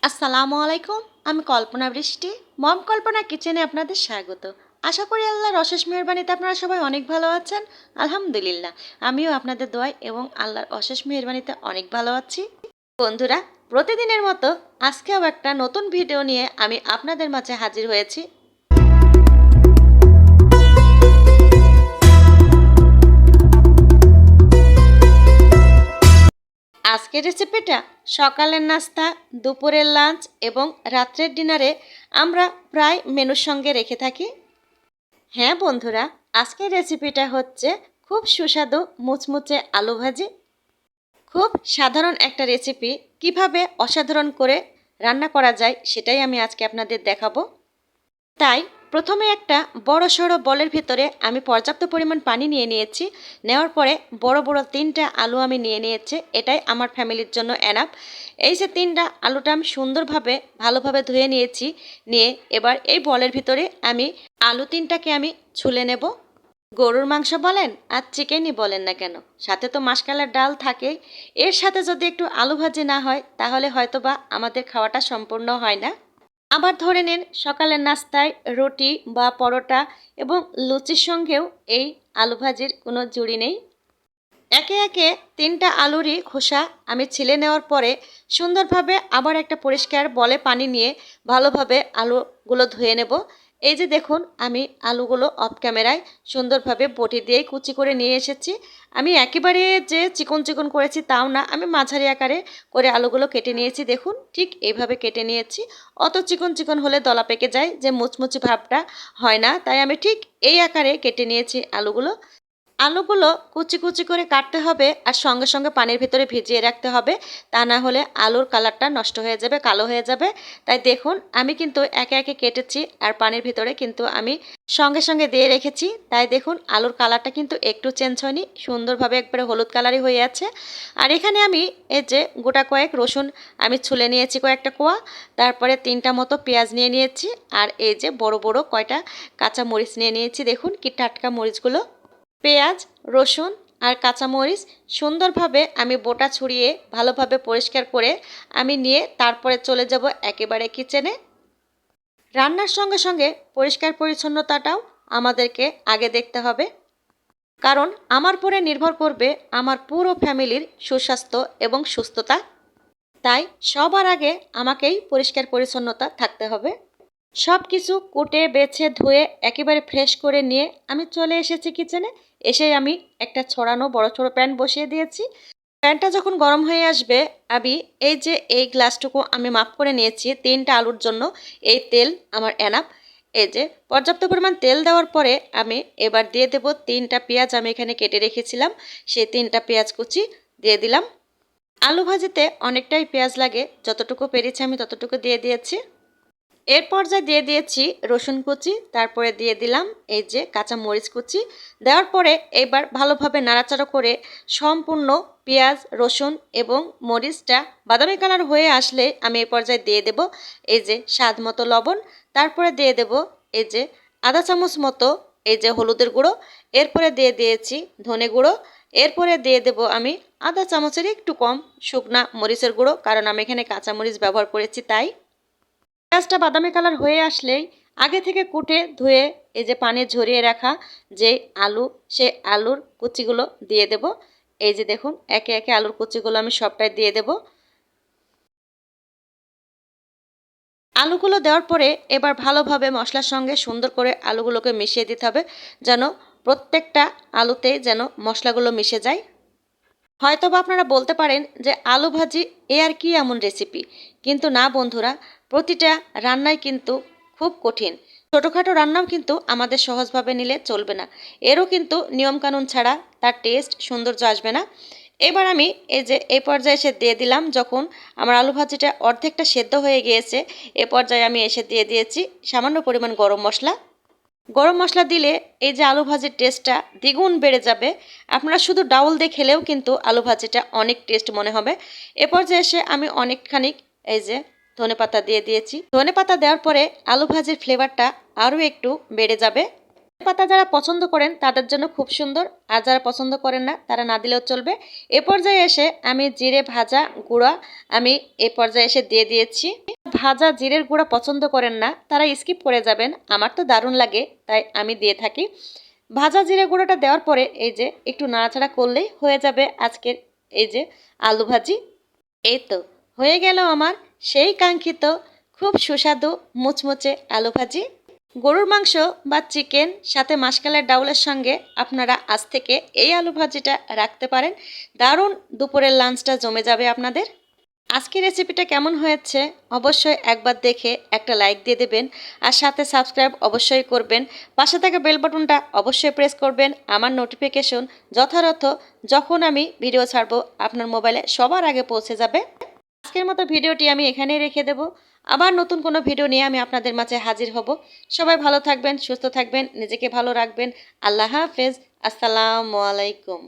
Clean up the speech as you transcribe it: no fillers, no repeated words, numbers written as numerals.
আসসালামু আলাইকুম। আমি কল্পনা বৃষ্টি। মম কল্পনা কিচেনে আপনাদের স্বাগত। আশা করি আল্লাহর অশেষ মেহেরবানিতে আপনারা সবাই অনেক ভালো আছেন। আলহামদুলিল্লাহ, আমিও আপনাদের দোয়ায় এবং আল্লাহর অশেষ মেহেরবানিতে অনেক ভালো আছি। বন্ধুরা, প্রতিদিনের মতো আজকেও একটা নতুন ভিডিও নিয়ে আমি আপনাদের মাঝে হাজির হয়েছি। আজকের রেসিপিটা সকালের নাস্তা, দুপুরের লাঞ্চ এবং রাত্রের ডিনারে আমরা প্রায় মেনুর সঙ্গে রেখে থাকি। হ্যাঁ বন্ধুরা, আজকের রেসিপিটা হচ্ছে খুব সুস্বাদু মুচমুচে আলু ভাজি। খুব সাধারণ একটা রেসিপি, কিভাবে অসাধারণ করে রান্না করা যায় সেটাই আমি আজকে আপনাদের দেখাবো। তাই প্রথমে একটা বড় সড়ো বলের ভিতরে আমি পর্যাপ্ত পরিমাণ পানি নিয়ে নিয়েছি। নেওয়ার পরে বড় বড় 3টা আলু আমি নিয়ে নিয়েছি। এটাই আমার ফ্যামিলির জন্য এনাফ। এই যে 3টা আলুটা আমি সুন্দরভাবে ভালোভাবে ধুয়ে নিয়েছি। নিয়ে এবার এই বলের ভিতরে আমি আলু 3টাকে আমি ছুলে নেব। গরুর মাংস বলেন আর চিকেনই বলেন না কেন, সাথে তো মাসকালের ডাল থাকেই। এর সাথে যদি একটু আলু ভাজি না হয় তাহলে হয়তোবা আমাদের খাওয়াটা সম্পূর্ণ হয় না। আবার ধরে নিন সকালের নাস্তায় রুটি বা পরোটা এবং লুচির সঙ্গেও এই আলু ভাজির কোনো জুড়ি নেই। একে একে 3টা আলুরই খোসা আমি ছিলে নেওয়ার পরে সুন্দরভাবে আবার একটা পরিষ্কার বলে পানি নিয়ে ভালোভাবে আলুগুলো ধুয়ে নেব। এই যে দেখুন, আমি আলুগুলো অফ ক্যামেরায় সুন্দরভাবে বটি দিয়েই কুচি করে নিয়ে এসেছি। আমি একেবারে যে চিকন চিকন করেছি তাও না, আমি মাঝারি আকারে করে আলুগুলো কেটে নিয়েছি। দেখুন ঠিক এইভাবে কেটে নিয়েছি। অত চিকন চিকন হলে দলা পেকে যায়, যে মুচমুচি ভাবটা হয় না, তাই আমি ঠিক এই আকারে কেটে নিয়েছি আলুগুলো। আলুগুলো কুচি কুচি করে কাটতে হবে আর সঙ্গে সঙ্গে পানির ভিতরে ভিজিয়ে রাখতে হবে, তা না হলে আলুর কালারটা নষ্ট হয়ে যাবে, কালো হয়ে যাবে। তাই দেখুন আমি কিন্তু একে একে কেটেছি আর পানির ভিতরে কিন্তু আমি সঙ্গে সঙ্গে দিয়ে রেখেছি। তাই দেখুন আলুর কালারটা কিন্তু একটু চেঞ্জ হয়নি, সুন্দরভাবে একবারে হলুদ কালারই হয়ে আছে। আর এখানে আমি এই যে গোটা কয়েক রসুন আমি ছুলে নিয়েছি কয়েকটা কোয়া, তারপরে 3টা মতো পেঁয়াজ নিয়ে নিয়েছি, আর এই যে বড় বড় কয়টা কাঁচা মরিচ নিয়ে নিয়েছি। দেখুন কি টাটকা মরিচগুলো। পেঁয়াজ, রসুন আর কাঁচামরিচ সুন্দরভাবে আমি বোটা ছড়িয়ে ভালোভাবে পরিষ্কার করে আমি নিয়ে তারপরে চলে যাব একেবারে কিচেনে। রান্নার সঙ্গে সঙ্গে পরিষ্কার পরিচ্ছন্নতাটাও আমাদেরকে আগে দেখতে হবে, কারণ আমার পরে নির্ভর করবে আমার পুরো ফ্যামিলির সুস্বাস্থ্য এবং সুস্থতা। তাই সবার আগে আমাকেই পরিষ্কার পরিচ্ছন্নতা থাকতে হবে। সব কিছু কুটে বেছে ধুয়ে একেবারে ফ্রেশ করে নিয়ে আমি চলে এসেছি কিচেনে। এসে আমি একটা ছড়ানো বড় ছোটো প্যান বসিয়ে দিয়েছি। প্যানটা যখন গরম হয়ে আসবে, আমি এই যে এই গ্লাসটুকু আমি মাপ করে নিয়েছি 3টা আলুর জন্য, এই তেল আমার এনাফ। এই যে পর্যাপ্ত পরিমাণ তেল দেওয়ার পরে আমি এবার দিয়ে দেব 3টা পেঁয়াজ আমি এখানে কেটে রেখেছিলাম, সেই 3টা পেঁয়াজ কুচি দিয়ে দিলাম। আলু ভাজিতে অনেকটাই পেঁয়াজ লাগে, যতটুকু পেরেছি আমি ততটুকু দিয়ে দিয়েছি। এর পর্যায়ে দিয়ে দিয়েছি রসুন কুচি, তারপরে দিয়ে দিলাম এই যে কাঁচা মরিচ কুচি। দেওয়ার পরে এবার ভালোভাবে নাড়াচাড়া করে সম্পূর্ণ পেঁয়াজ, রসুন এবং মরিচটা বাদামি কালার হয়ে আসলে আমি এই পর্যায়ে দিয়ে দেব এই যে স্বাদ মতো লবণ। তারপরে দিয়ে দেব এই যে আধা চামচ মতো এই যে হলুদের গুঁড়ো। এরপরে দিয়ে দিয়েছি ধনে গুঁড়ো। এরপরে দিয়ে দেব আমি আধা চামচের একটু কম শুকনা মরিচের গুঁড়ো, কারণ আমি এখানে কাঁচা মরিচ ব্যবহার করেছি তাই। পেঁয়াজটা বাদামি কালার হয়ে আসলেই আগে থেকে কুটে ধুয়ে এই যে পানি ঝরিয়ে রাখা যে আলু, সে আলুর কুচিগুলো দিয়ে দেব। এই যে দেখুন একে একে আলুর কুচিগুলো আমি সবটাই দিয়ে দেব। আলুগুলো দেওয়ার পরে এবার ভালোভাবে মশলার সঙ্গে সুন্দর করে আলুগুলোকে মিশিয়ে দিতে হবে, যেন প্রত্যেকটা আলুতে যেন মশলাগুলো মিশে যায়। হয়তোবা আপনারা বলতে পারেন যে আলু ভাজি এ আর কি এমন রেসিপি, কিন্তু না বন্ধুরা, প্রতিটা রান্নাই কিন্তু খুব কঠিন। ছোটোখাটো রান্নাও কিন্তু আমাদের সহজভাবে নিলে চলবে না, এরও কিন্তু নিয়মকানুন ছাড়া তার টেস্ট সৌন্দর্য আসবে না। এবার আমি এই যে এই পর্যায়ে এসে দিয়ে দিলাম, যখন আমার আলু ভাজিটা অর্ধেকটা সেদ্ধ হয়ে গিয়েছে, এ পর্যায়ে আমি এসে দিয়ে দিয়েছি সামান্য পরিমাণ গরম মশলা। গরম মশলা দিলে এই যে আলু ভাজির টেস্টটা দ্বিগুণ বেড়ে যাবে। আপনারা শুধু ডাউল দিয়ে খেলেও কিন্তু আলু ভাজিটা অনেক টেস্ট মনে হবে। এ পর্যায়ে এসে আমি অনেকখানি এই যে ধনেপাতা দিয়ে দিয়েছি। ধনেপাতা দেওয়ার পরে আলু ভাজির ফ্লেভারটা আরও একটু বেড়ে যাবে। পাতা যারা পছন্দ করেন তাদের জন্য খুব সুন্দর, আর যারা পছন্দ করেন না তারা না দিলেও চলবে। এ পর্যায়ে এসে আমি জিরে ভাজা গুঁড়া আমি এ পর্যায়ে এসে দিয়ে দিয়েছি। ভাজা জিরের গুঁড়া পছন্দ করেন না তারা স্কিপ করে যাবেন, আমার তো দারুণ লাগে তাই আমি দিয়ে থাকি। ভাজা জিরে গুঁড়োটা দেওয়ার পরে এই যে একটু নাড়াচাড়া করলেই হয়ে যাবে আজকের এই যে আলু ভাজি। এই তো হয়ে গেল আমার সেই কাঙ্ক্ষিত খুব সুস্বাদু মুচমুচে আলু ভাজি। গরুর মাংস বা চিকেন সাথে মাসকালের ডাউলের সঙ্গে আপনারা আজ থেকে এই আলু ভাজিটা রাখতে পারেন, দারুণ দুপুরের লাঞ্চটা জমে যাবে আপনাদের। আজকের রেসিপিটা কেমন হয়েছে অবশ্যই একবার দেখে একটা লাইক দিয়ে দেবেন, আর সাথে সাবস্ক্রাইব অবশ্যই করবেন। পাশে থাকা বেল বাটনটা অবশ্যই প্রেস করবেন, আমার নোটিফিকেশন যথাযথ যখন আমি ভিডিও ছাড়বো আপনার মোবাইলে সবার আগে পৌঁছে যাবে। আজকের মতো ভিডিওটি আমি এখানেই রেখে দেব, আবার নতুন কোনো ভিডিও নিয়ে আমি আপনাদের মাঝে হাজির হব। সবাই ভালো থাকবেন, সুস্থ থাকবেন, নিজেকে ভালো রাখবেন। আল্লাহ হাফেজ, আসসালামু আলাইকুম।